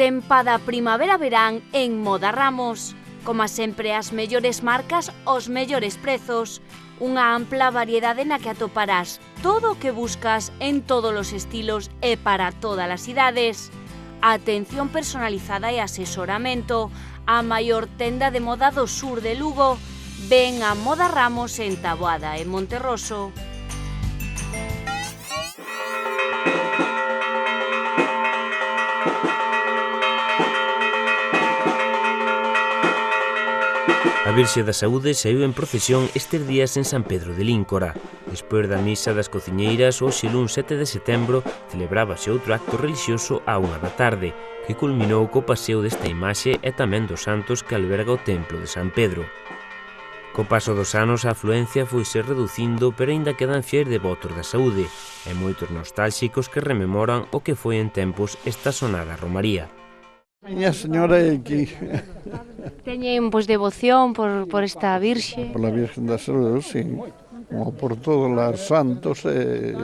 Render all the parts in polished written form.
Tempada primavera-verán en Moda Ramos. Como sempre, as mellores marcas, os mellores prezos. Unha ampla variedade na que atoparás todo o que buscas en todos os estilos e para todas as idades. Atención personalizada e asesoramento. A maior tenda de moda do sur de Lugo. Ven a Moda Ramos en Taboada e Monterroso. A Virxe da Saúde saíu en procesión estes días en San Pedro de Líncora. Despois da misa das cociñeiras, hoxe luns 7 de setembro, celebrábase outro acto relixioso á 1 da tarde, que culminou co paseo desta imaxe e tamén dos santos que alberga o templo de San Pedro. Co paso dos anos a afluencia foise reducindo, pero aínda quedan fiéis devotos da saúde e moitos nostálxicos que rememoran o que foi en tempos esta sonada romaría. Miña señora é aquí. Teñen devoción por esta Virxe? Por la Virgen da Saúde, sí. Como por todos os santos e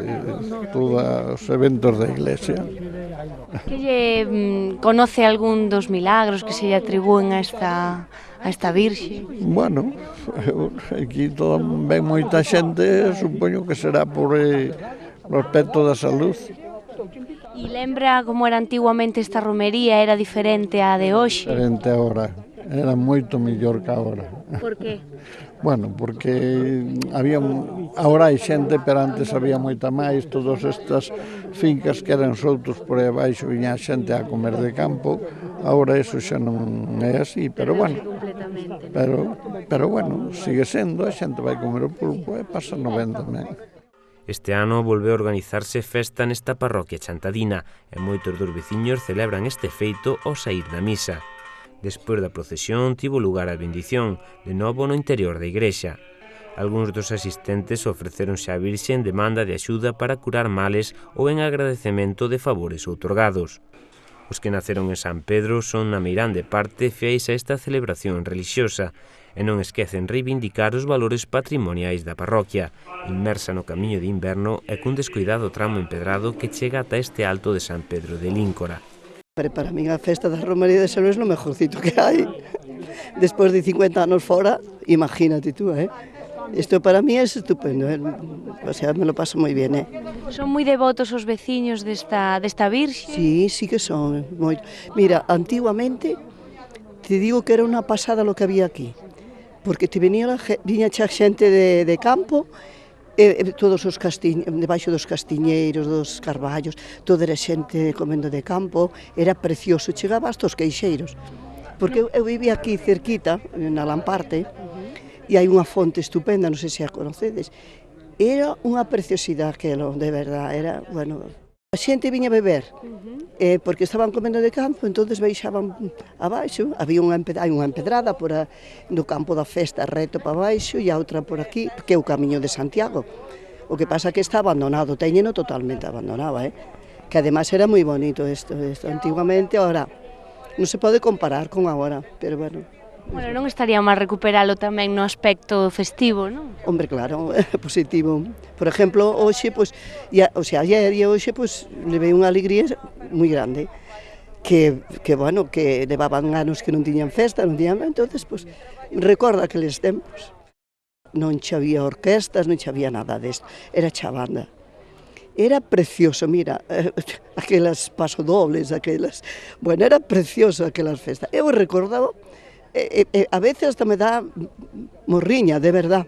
todos os eventos da Iglesia. Que lle conoce algún dos milagros que se lle atribúen a esta Virxe? Bueno, aquí ven moita xente, supoño que será por o aspecto da salud. E lembra como era antiguamente esta romería, era diferente á de hoxe? Diferente agora, era moito mellor que agora. Por qué? Bueno, porque agora hai xente, pero antes había moita máis, todas estas fincas que eran soltos por aí abaixo, viña a xente a comer de campo, agora eso xa non é así, pero bueno, pero bueno, sigue sendo, a xente vai comer o pulpo e pasa no ben tamén. Este ano volveu a organizarse festa nesta parroquia chantadina e moitos dos veciños celebran este feito ao saír da misa. Despois da procesión tivo lugar a bendición, de novo no interior da igrexa. Algúns dos asistentes ofreceronse á Virxe en demanda de axuda para curar males ou en agradecemento de favores outorgados. Os que naceron en San Pedro son na meirande parte fiéis a esta celebración relixiosa e non esquecen reivindicar os valores patrimoniais da parroquia, inmersa no camiño de inverno e cun descuidado tramo empedrado que chega ata este alto de San Pedro de Líncora. Para min a festa da Romaría de Salud é o mejorcito que hai. Despois de 50 anos fora, imagínate tú, Isto para mí é estupendo, o sea, me lo paso moi bien, Son moi devotos os veciños desta Virxe? Sí que son, moito. Mira, antiguamente, te digo que era unha pasada lo que había aquí, porque viña xa xente de campo, todos os debaixo dos castiñeiros, dos carballos, toda era xente comendo de campo, era precioso, chegaba hasta os queixeiros, porque eu vivía aquí cerquita, na Lamparte, e hai unha fonte estupenda, non sei se a conocedes. Era unha preciosidade aquilo, de verdad, era, bueno, a xente viña a beber, porque estaban comendo de campo, entonces baixaban abaixo, hai unha empedrada no campo da festa reto para baixo e a outra por aquí, que é o camiño de Santiago. O que pasa que está abandonado, teñeno totalmente abandonado, que además era moi bonito isto antiguamente, ahora non se pode comparar con agora, pero bueno. Bueno, non estaría mal recuperalo tamén no aspecto festivo, non? Hombre, claro, positivo. Por exemplo, hoxe, ayer e hoxe, levei unha alegría moi grande. Que levaban anos que non tiñan festa, entonces, recorda aqueles tempos. Non xa había orquestas, non xa había nada desto, era xa banda. Era precioso, mira, aquelas pasodobles, era precioso aquelas festas. Eu recordaba, a veces hasta me dá morriña, de verdad.